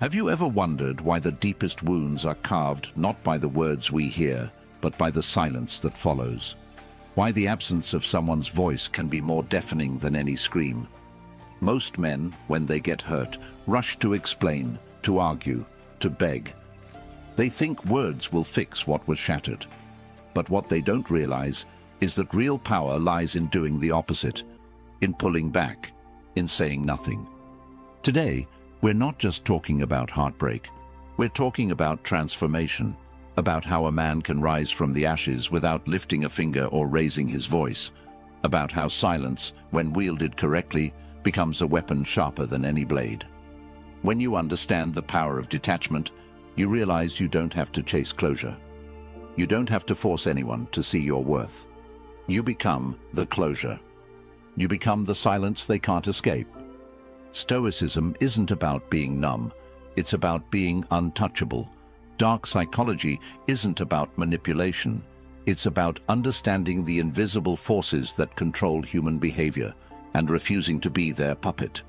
Have you ever wondered why the deepest wounds are carved not by the words we hear, but by the silence that follows? Why the absence of someone's voice can be more deafening than any scream? Most men, when they get hurt, rush to explain, to argue, to beg. They think words will fix what was shattered. But what they don't realize is that real power lies in doing the opposite, in pulling back, in saying nothing. Today, we're not just talking about heartbreak. We're talking about transformation, about how a man can rise from the ashes without lifting a finger or raising his voice, about how silence, when wielded correctly, becomes a weapon sharper than any blade. When you understand the power of detachment, you realize you don't have to chase closure. You don't have to force anyone to see your worth. You become the closure. You become the silence they can't escape. Stoicism isn't about being numb. It's about being untouchable. Dark psychology isn't about manipulation. It's about understanding the invisible forces that control human behavior and refusing to be their puppet.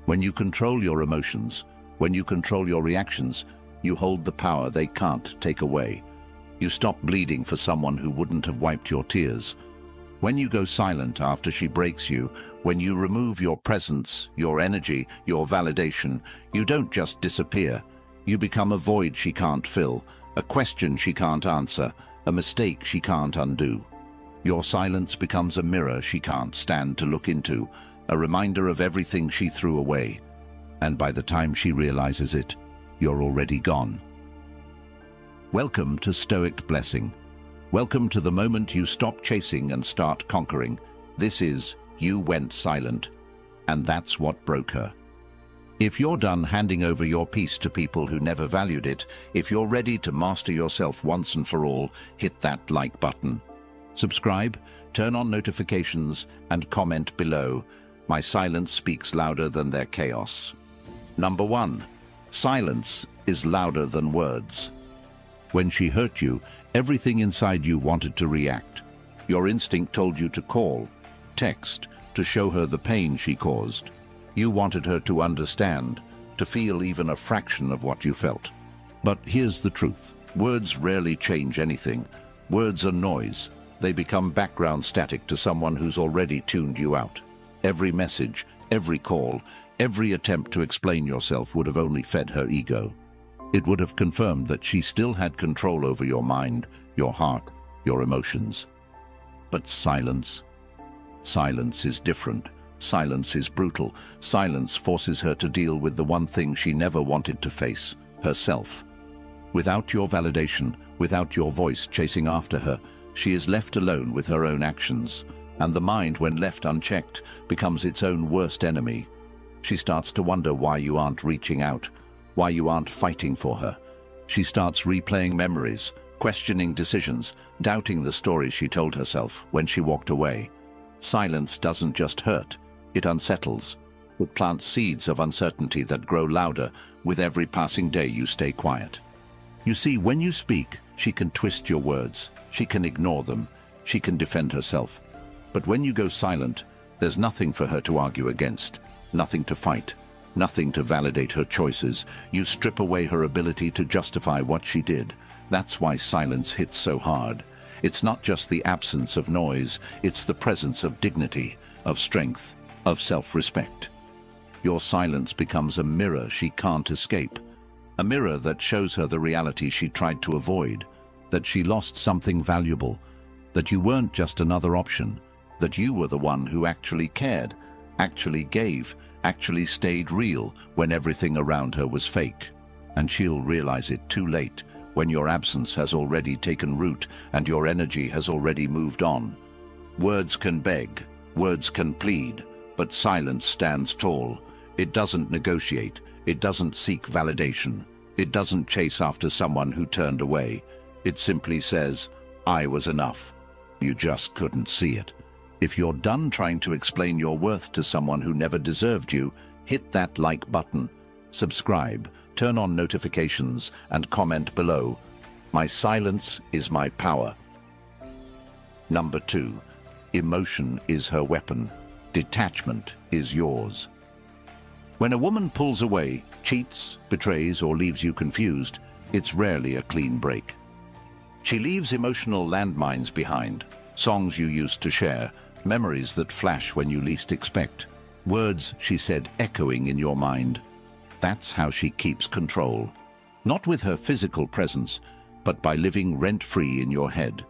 When you control your emotions, when you control your reactions, you hold the power they can't take away. You stop bleeding for someone who wouldn't have wiped your tears. When you go silent after she breaks you, when you remove your presence, your energy, your validation, you don't just disappear. You become a void she can't fill, a question she can't answer, a mistake she can't undo. Your silence becomes a mirror she can't stand to look into, a reminder of everything she threw away. And by the time she realizes it, you're already gone. Welcome to Stoic Blessing. Welcome to the moment you stop chasing and start conquering. This is You Went Silent. And that's what broke her. If you're done handing over your peace to people who never valued it, if you're ready to master yourself once and for all, hit that like button. Subscribe, turn on notifications, and comment below. My silence speaks louder than their chaos. Number 1. Silence is louder than words. When she hurt you, everything inside you wanted to react. Your instinct told you to call, text, to show her the pain she caused. You wanted her to understand, to feel even a fraction of what you felt. But here's the truth. Words rarely change anything. Words are noise. They become background static to someone who's already tuned you out. Every message, every call, every attempt to explain yourself would have only fed her ego. It would have confirmed that she still had control over your mind, your heart, your emotions. But silence is different. Silence is brutal. Silence forces her to deal with the one thing she never wanted to face, herself. Without your validation, without your voice chasing after her, she is left alone with her own actions, and the mind, when left unchecked, becomes its own worst enemy. She starts to wonder why you aren't reaching out, why you aren't fighting for her. She starts replaying memories, questioning decisions, doubting the stories she told herself when she walked away. Silence doesn't just hurt, it unsettles. It plants seeds of uncertainty that grow louder with every passing day you stay quiet. You see, when you speak, she can twist your words, she can ignore them, she can defend herself. But when you go silent, there's nothing for her to argue against, nothing to fight, nothing to validate her choices. You strip away her ability to justify what she did. That's why silence hits so hard. It's not just the absence of noise, it's the presence of dignity, of strength, of self-respect. Your silence becomes a mirror she can't escape, a mirror that shows her the reality she tried to avoid, that she lost something valuable, that you weren't just another option, that you were the one who actually cared, actually gave, actually stayed real when everything around her was fake. And she'll realize it too late, when your absence has already taken root and your energy has already moved on. Words can beg, words can plead, but silence stands tall. It doesn't negotiate, it doesn't seek validation, it doesn't chase after someone who turned away. It simply says, I was enough. You just couldn't see it. If you're done trying to explain your worth to someone who never deserved you, hit that like button, subscribe, turn on notifications, and comment below. My silence is my power. Number 2. Emotion is her weapon. Detachment is yours. When a woman pulls away, cheats, betrays, or leaves you confused, it's rarely a clean break. She leaves emotional landmines behind, songs you used to share, memories that flash when you least expect, words she said echoing in your mind. That's how she keeps control. Not with her physical presence, but by living rent-free in your head.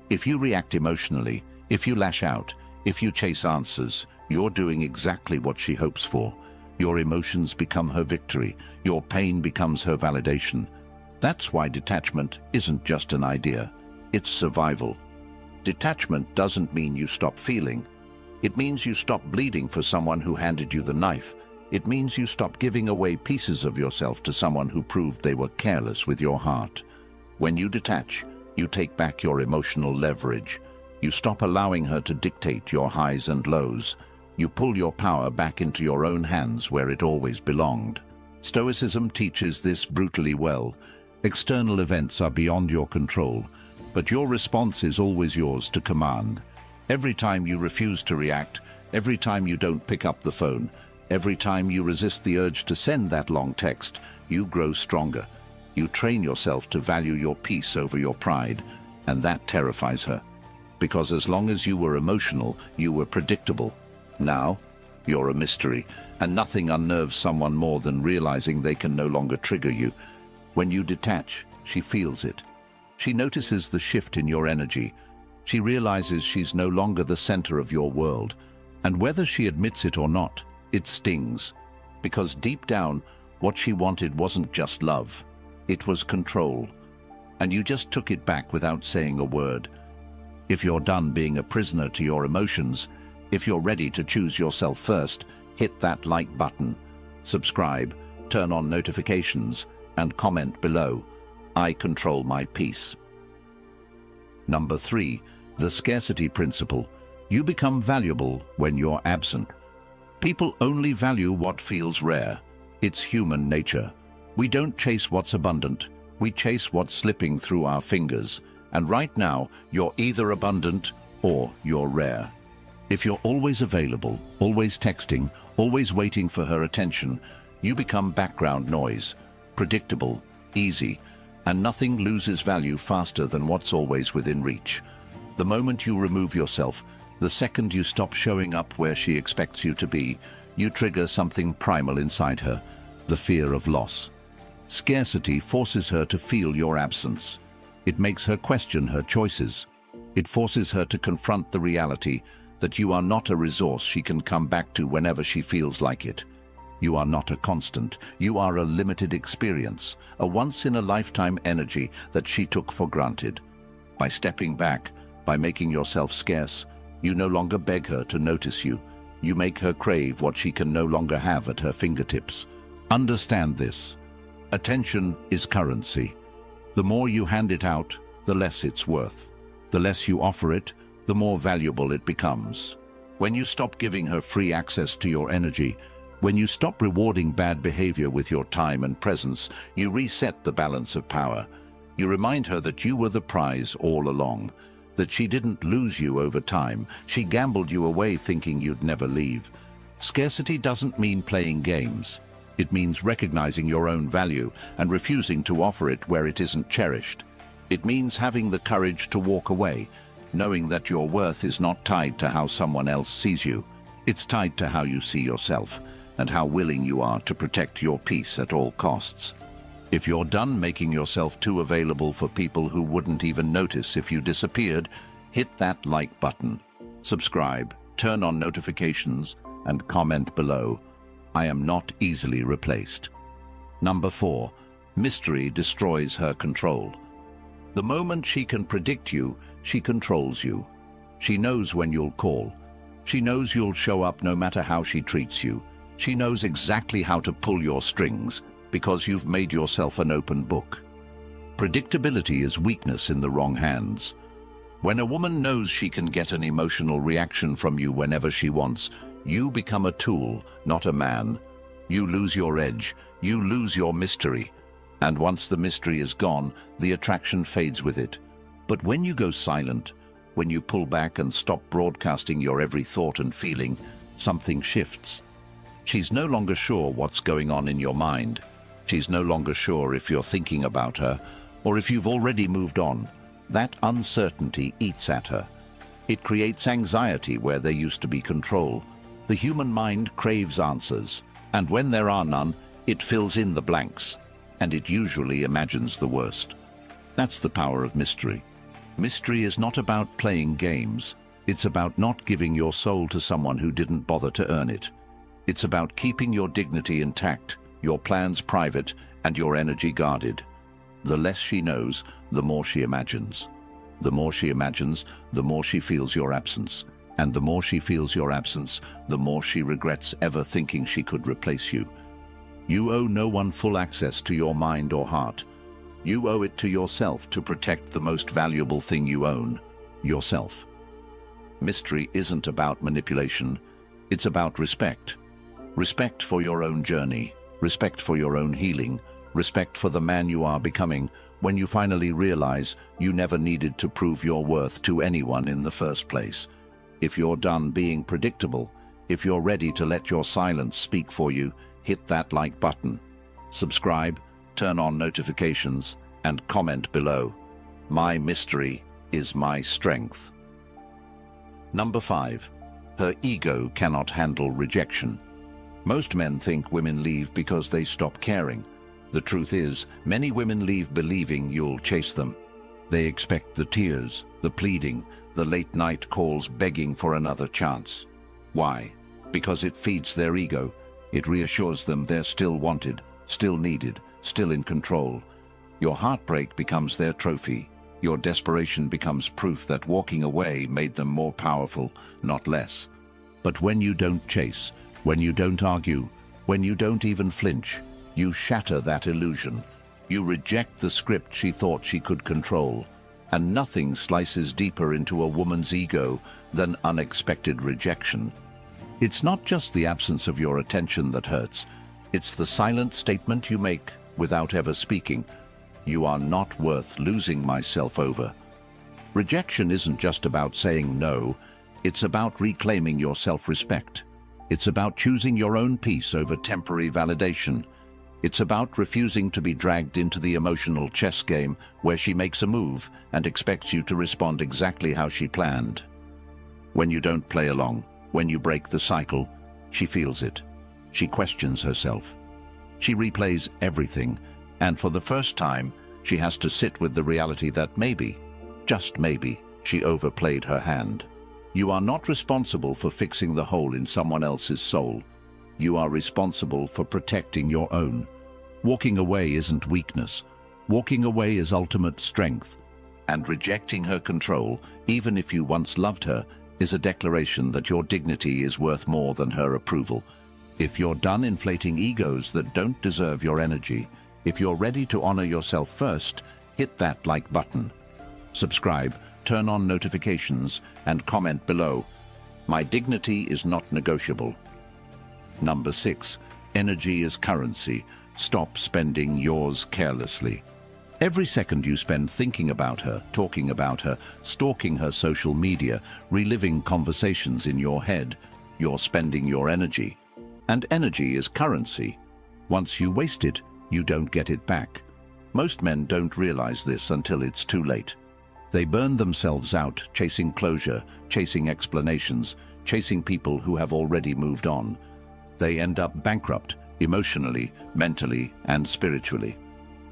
If you react emotionally, if you lash out, if you chase answers, you're doing exactly what she hopes for. Your emotions become her victory. Your pain becomes her validation. That's why detachment isn't just an idea. It's survival. Detachment doesn't mean you stop feeling. It means you stop bleeding for someone who handed you the knife. It means you stop giving away pieces of yourself to someone who proved they were careless with your heart. When you detach, you take back your emotional leverage. You stop allowing her to dictate your highs and lows. You pull your power back into your own hands where it always belonged. Stoicism teaches this brutally well. External events are beyond your control, but your response is always yours to command. Every time you refuse to react, every time you don't pick up the phone, every time you resist the urge to send that long text, you grow stronger. You train yourself to value your peace over your pride, and that terrifies her. Because as long as you were emotional, you were predictable. Now, you're a mystery, and nothing unnerves someone more than realizing they can no longer trigger you. When you detach, she feels it. She notices the shift in your energy. She realizes she's no longer the center of your world. And whether she admits it or not, it stings. Because deep down, what she wanted wasn't just love. It was control. And you just took it back without saying a word. If you're done being a prisoner to your emotions, if you're ready to choose yourself first, hit that like button, subscribe, turn on notifications, and comment below. I control my peace. Number 3, the scarcity principle. You become valuable when you're absent. People only value what feels rare. It's human nature. We don't chase what's abundant. We chase what's slipping through our fingers. And right now, you're either abundant or you're rare. If you're always available, always texting, always waiting for her attention, you become background noise, predictable, easy, and nothing loses value faster than what's always within reach. The moment you remove yourself, the second you stop showing up where she expects you to be, you trigger something primal inside her, the fear of loss. Scarcity forces her to feel your absence. It makes her question her choices. It forces her to confront the reality that you are not a resource she can come back to whenever she feels like it. You are not a constant. You are a limited experience, a once-in-a-lifetime energy that she took for granted. By stepping back, by making yourself scarce, you no longer beg her to notice you. You make her crave what she can no longer have at her fingertips. Understand this. Attention is currency. The more you hand it out, the less it's worth. The less you offer it, the more valuable it becomes. When you stop giving her free access to your energy, when you stop rewarding bad behavior with your time and presence, you reset the balance of power. You remind her that you were the prize all along, that she didn't lose you over time. She gambled you away thinking you'd never leave. Scarcity doesn't mean playing games. It means recognizing your own value and refusing to offer it where it isn't cherished. It means having the courage to walk away, knowing that your worth is not tied to how someone else sees you. It's tied to how you see yourself and how willing you are to protect your peace at all costs. If you're done making yourself too available for people who wouldn't even notice if you disappeared, hit that like button, subscribe, turn on notifications, and comment below. I am not easily replaced. Number 4, mystery destroys her control. The moment she can predict you, she controls you. She knows when you'll call. She knows you'll show up no matter how she treats you. She knows exactly how to pull your strings because you've made yourself an open book. Predictability is weakness in the wrong hands. When a woman knows she can get an emotional reaction from you whenever she wants, you become a tool, not a man. You lose your edge. You lose your mystery. And once the mystery is gone, the attraction fades with it. But when you go silent, when you pull back and stop broadcasting your every thought and feeling, something shifts. She's no longer sure what's going on in your mind. She's no longer sure if you're thinking about her or if you've already moved on. That uncertainty eats at her. It creates anxiety where there used to be control. The human mind craves answers, and when there are none, it fills in the blanks, and it usually imagines the worst. That's the power of mystery. Mystery is not about playing games. It's about not giving your soul to someone who didn't bother to earn it. It's about keeping your dignity intact, your plans private, and your energy guarded. The less she knows, the more she imagines. The more she imagines, the more she feels your absence. And the more she feels your absence, the more she regrets ever thinking she could replace you. You owe no one full access to your mind or heart. You owe it to yourself to protect the most valuable thing you own, yourself. Mystery isn't about manipulation. It's about respect. Respect for your own journey, respect for your own healing, respect for the man you are becoming when you finally realize you never needed to prove your worth to anyone in the first place. If you're done being predictable, if you're ready to let your silence speak for you, hit that like button. Subscribe, turn on notifications, and comment below. My mystery is my strength. Number 5. Her ego cannot handle rejection. Most men think women leave because they stop caring. The truth is, many women leave believing you'll chase them. They expect the tears, the pleading, the late-night calls begging for another chance. Why? Because it feeds their ego. It reassures them they're still wanted, still needed, still in control. Your heartbreak becomes their trophy. Your desperation becomes proof that walking away made them more powerful, not less. But when you don't chase, when you don't argue, when you don't even flinch, you shatter that illusion. You reject the script she thought she could control. And nothing slices deeper into a woman's ego than unexpected rejection. It's not just the absence of your attention that hurts. It's the silent statement you make without ever speaking. You are not worth losing myself over. Rejection isn't just about saying no. It's about reclaiming your self-respect. It's about choosing your own peace over temporary validation. It's about refusing to be dragged into the emotional chess game where she makes a move and expects you to respond exactly how she planned. When you don't play along, when you break the cycle, she feels it. She questions herself. She replays everything, and for the first time, she has to sit with the reality that maybe, just maybe, she overplayed her hand. You are not responsible for fixing the hole in someone else's soul. You are responsible for protecting your own. Walking away isn't weakness. Walking away is ultimate strength. And rejecting her control, even if you once loved her, is a declaration that your dignity is worth more than her approval. If you're done inflating egos that don't deserve your energy, if you're ready to honor yourself first, hit that like button. Subscribe, turn on notifications, and comment below. My dignity is not negotiable. Number 6. Energy is currency. Stop spending yours carelessly. Every second you spend thinking about her, talking about her, stalking her social media, reliving conversations in your head, you're spending your energy. And energy is currency. Once you waste it, you don't get it back. Most men don't realize this until it's too late. They burn themselves out chasing closure, chasing explanations, chasing people who have already moved on. They end up bankrupt, emotionally, mentally, and spiritually.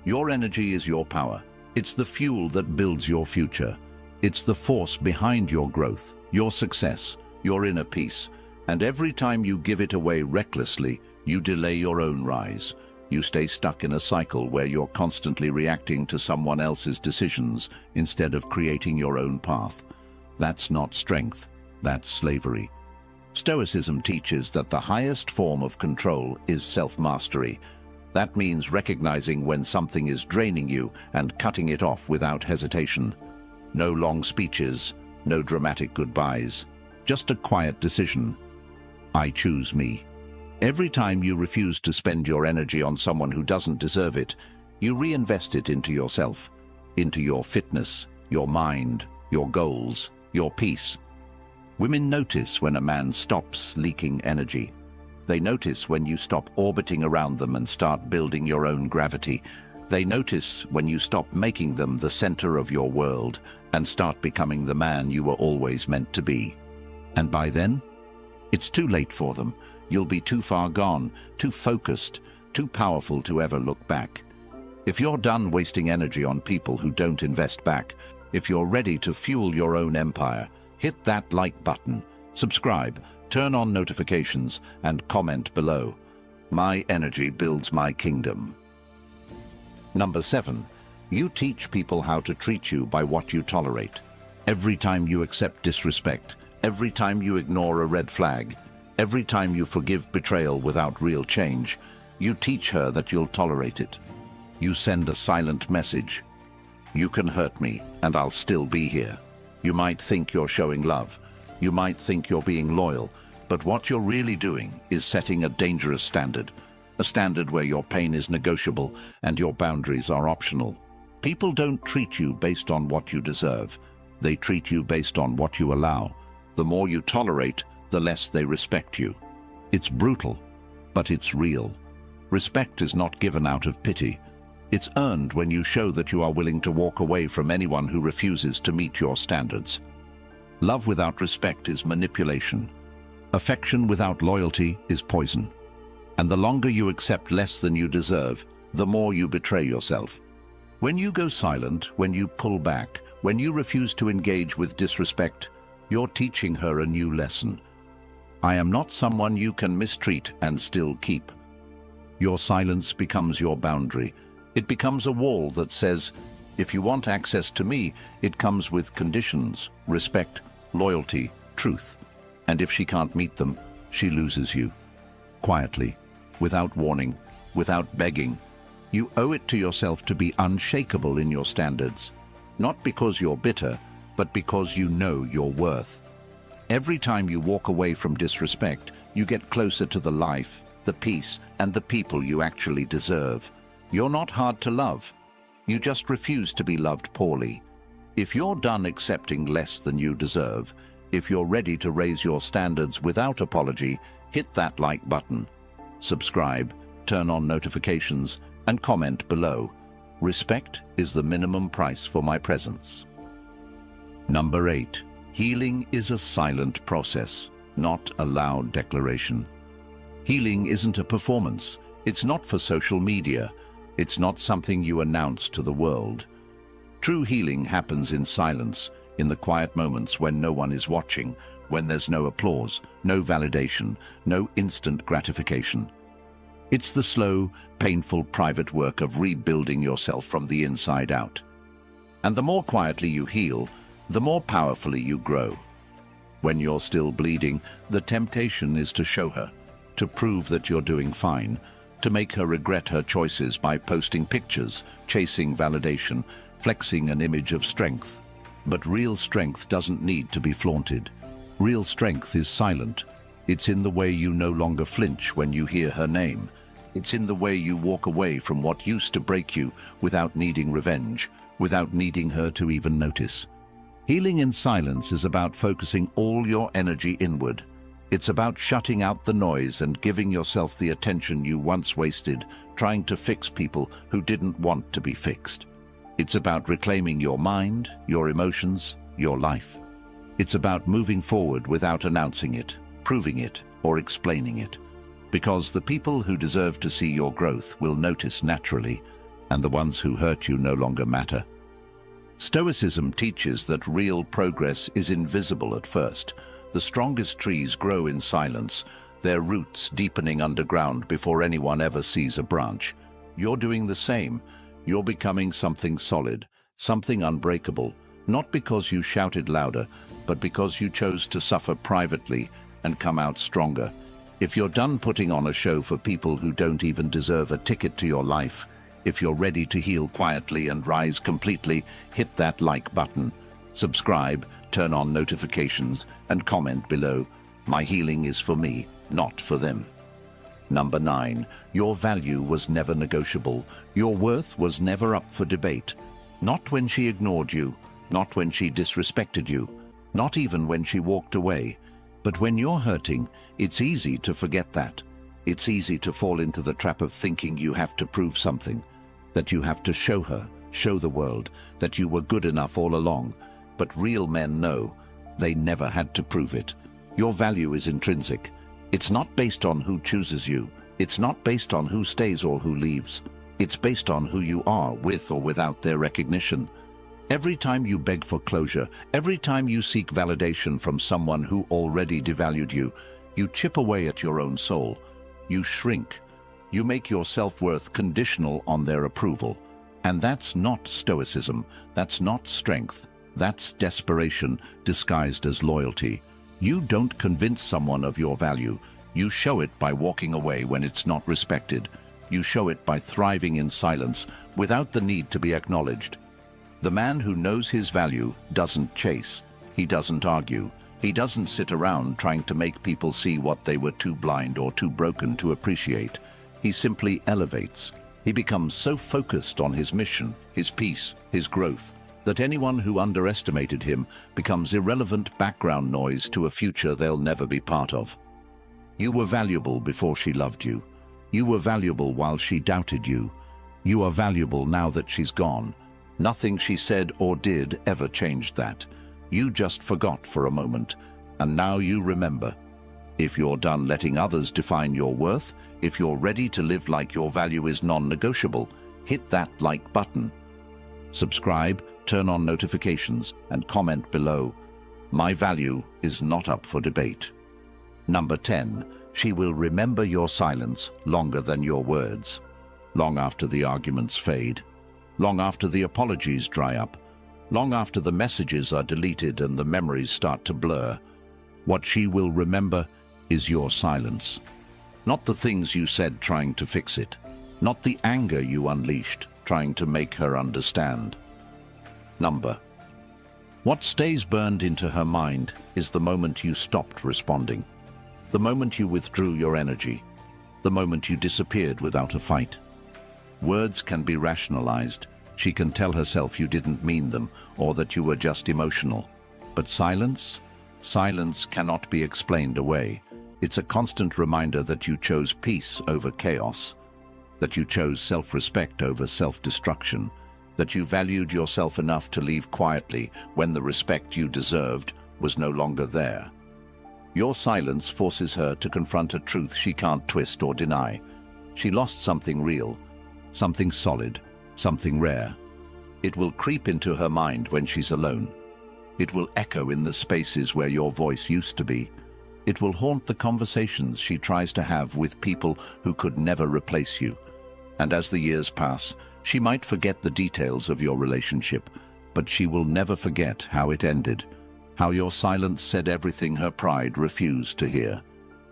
Your energy is your power. It's the fuel that builds your future. It's the force behind your growth, your success, your inner peace. And every time you give it away recklessly, you delay your own rise. You stay stuck in a cycle where you're constantly reacting to someone else's decisions instead of creating your own path. That's not strength, that's slavery. Stoicism teaches that the highest form of control is self-mastery. That means recognizing when something is draining you and cutting it off without hesitation. No long speeches, no dramatic goodbyes, just a quiet decision. I choose me. Every time you refuse to spend your energy on someone who doesn't deserve it, you reinvest it into yourself, into your fitness, your mind, your goals, your peace. Women notice when a man stops leaking energy. They notice when you stop orbiting around them and start building your own gravity. They notice when you stop making them the center of your world and start becoming the man you were always meant to be. And by then, it's too late for them. You'll be too far gone, too focused, too powerful to ever look back. If you're done wasting energy on people who don't invest back, if you're ready to fuel your own empire, hit that like button, subscribe, turn on notifications, and comment below. My energy builds my kingdom. Number 7. You teach people how to treat you by what you tolerate. Every time you accept disrespect, every time you ignore a red flag, every time you forgive betrayal without real change, you teach her that you'll tolerate it. You send a silent message. You can hurt me, and I'll still be here. You might think you're showing love. You might think you're being loyal, but what you're really doing is setting a dangerous standard. A standard where your pain is negotiable and your boundaries are optional. People don't treat you based on what you deserve. They treat you based on what you allow. The more you tolerate, the less they respect you. It's brutal, but it's real. Respect is not given out of pity. It's earned when you show that you are willing to walk away from anyone who refuses to meet your standards. Love without respect is manipulation. Affection without loyalty is poison. And the longer you accept less than you deserve, the more you betray yourself. When you go silent, when you pull back, when you refuse to engage with disrespect, you're teaching her a new lesson. I am not someone you can mistreat and still keep. Your silence becomes your boundary. It becomes a wall that says, if you want access to me, it comes with conditions, respect, loyalty, truth. And if she can't meet them, she loses you. Quietly, without warning, without begging. You owe it to yourself to be unshakable in your standards. Not because you're bitter, but because you know your worth. Every time you walk away from disrespect, you get closer to the life, the peace, and the people you actually deserve. You're not hard to love. You just refuse to be loved poorly. If you're done accepting less than you deserve, if you're ready to raise your standards without apology, hit that like button. Subscribe, turn on notifications, and comment below. Respect is the minimum price for my presence. Number 8. Healing is a silent process, not a loud declaration. Healing isn't a performance. It's not for social media. It's not something you announce to the world. True healing happens in silence, in the quiet moments when no one is watching, when there's no applause, no validation, no instant gratification. It's the slow, painful, private work of rebuilding yourself from the inside out. And the more quietly you heal, the more powerfully you grow. When you're still bleeding, the temptation is to show her, to prove that you're doing fine, to make her regret her choices by posting pictures, chasing validation, flexing an image of strength. But real strength doesn't need to be flaunted. Real strength is silent. It's in the way you no longer flinch when you hear her name. It's in the way you walk away from what used to break you without needing revenge, without needing her to even notice. Healing in silence is about focusing all your energy inward. It's about shutting out the noise and giving yourself the attention you once wasted, trying to fix people who didn't want to be fixed. It's about reclaiming your mind, your emotions, your life. It's about moving forward without announcing it, proving it, or explaining it. Because the people who deserve to see your growth will notice naturally, and the ones who hurt you no longer matter. Stoicism teaches that real progress is invisible at first. The strongest trees grow in silence, their roots deepening underground before anyone ever sees a branch. You're doing the same. You're becoming something solid, something unbreakable, not because you shouted louder, but because you chose to suffer privately and come out stronger. If you're done putting on a show for people who don't even deserve a ticket to your life, if you're ready to heal quietly and rise completely, hit that like button. Subscribe, turn on notifications, and comment below. My healing is for me, not for them. Number 9. Your value was never negotiable. Your worth was never up for debate. Not when she ignored you, not when she disrespected you, not even when she walked away. But when you're hurting, it's easy to forget that. It's easy to fall into the trap of thinking you have to prove something, that you have to show her, show the world, that you were good enough all along. But real men know they never had to prove it. Your value is intrinsic. It's not based on who chooses you. It's not based on who stays or who leaves. It's based on who you are with or without their recognition. Every time you beg for closure, every time you seek validation from someone who already devalued you, you chip away at your own soul. You shrink. You make your self-worth conditional on their approval. And that's not stoicism. That's not strength. That's desperation disguised as loyalty. You don't convince someone of your value. You show it by walking away when it's not respected. You show it by thriving in silence without the need to be acknowledged. The man who knows his value doesn't chase. He doesn't argue. He doesn't sit around trying to make people see what they were too blind or too broken to appreciate. He simply elevates. He becomes so focused on his mission, his peace, his growth, that anyone who underestimated him becomes irrelevant background noise to a future they'll never be part of. You were valuable before she loved you. You were valuable while she doubted you. You are valuable now that she's gone. Nothing she said or did ever changed that. You just forgot for a moment, and now you remember. If you're done letting others define your worth, if you're ready to live like your value is non-negotiable, hit that like button. Subscribe, turn on notifications, and comment below. My value is not up for debate. Number 10. She will remember your silence longer than your words. Long after the arguments fade. Long after the apologies dry up. Long after the messages are deleted and the memories start to blur. What she will remember is your silence. Not the things you said trying to fix it. Not the anger you unleashed trying to make her understand. Number. What stays burned into her mind is the moment you stopped responding. The moment you withdrew your energy. The moment you disappeared without a fight. Words can be rationalized. She can tell herself you didn't mean them or that you were just emotional. But silence? Silence cannot be explained away. It's a constant reminder that you chose peace over chaos, that you chose self-respect over self-destruction, that you valued yourself enough to leave quietly when the respect you deserved was no longer there. Your silence forces her to confront a truth she can't twist or deny. She lost something real, something solid, something rare. It will creep into her mind when she's alone. It will echo in the spaces where your voice used to be. It will haunt the conversations she tries to have with people who could never replace you. And as the years pass, she might forget the details of your relationship, but she will never forget how it ended, how your silence said everything her pride refused to hear.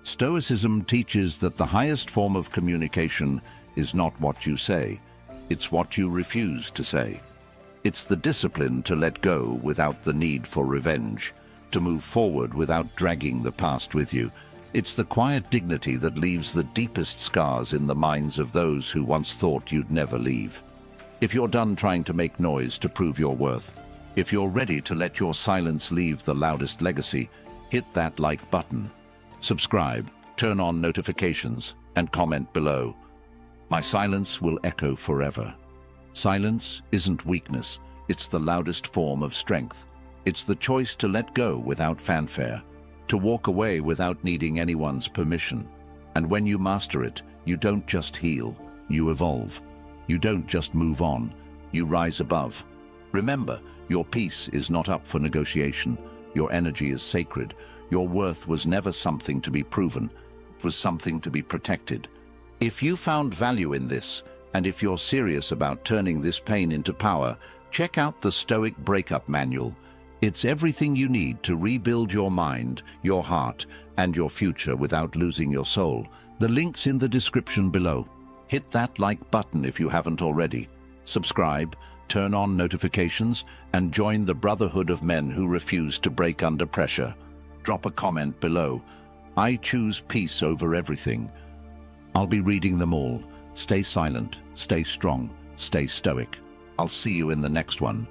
Stoicism teaches that the highest form of communication is not what you say, it's what you refuse to say. It's the discipline to let go without the need for revenge, to move forward without dragging the past with you. It's the quiet dignity that leaves the deepest scars in the minds of those who once thought you'd never leave. If you're done trying to make noise to prove your worth, if you're ready to let your silence leave the loudest legacy, hit that like button. Subscribe, turn on notifications, and comment below. My silence will echo forever. Silence isn't weakness, it's the loudest form of strength. It's the choice to let go without fanfare, to walk away without needing anyone's permission. And when you master it, you don't just heal, you evolve. You don't just move on, you rise above. Remember, your peace is not up for negotiation. Your energy is sacred. Your worth was never something to be proven. It was something to be protected. If you found value in this, and if you're serious about turning this pain into power, check out the Stoic Breakup Manual. It's everything you need to rebuild your mind, your heart, and your future without losing your soul. The link's in the description below. Hit that like button if you haven't already. Subscribe, turn on notifications, and join the brotherhood of men who refuse to break under pressure. Drop a comment below. I choose peace over everything. I'll be reading them all. Stay silent, stay strong, stay stoic. I'll see you in the next one.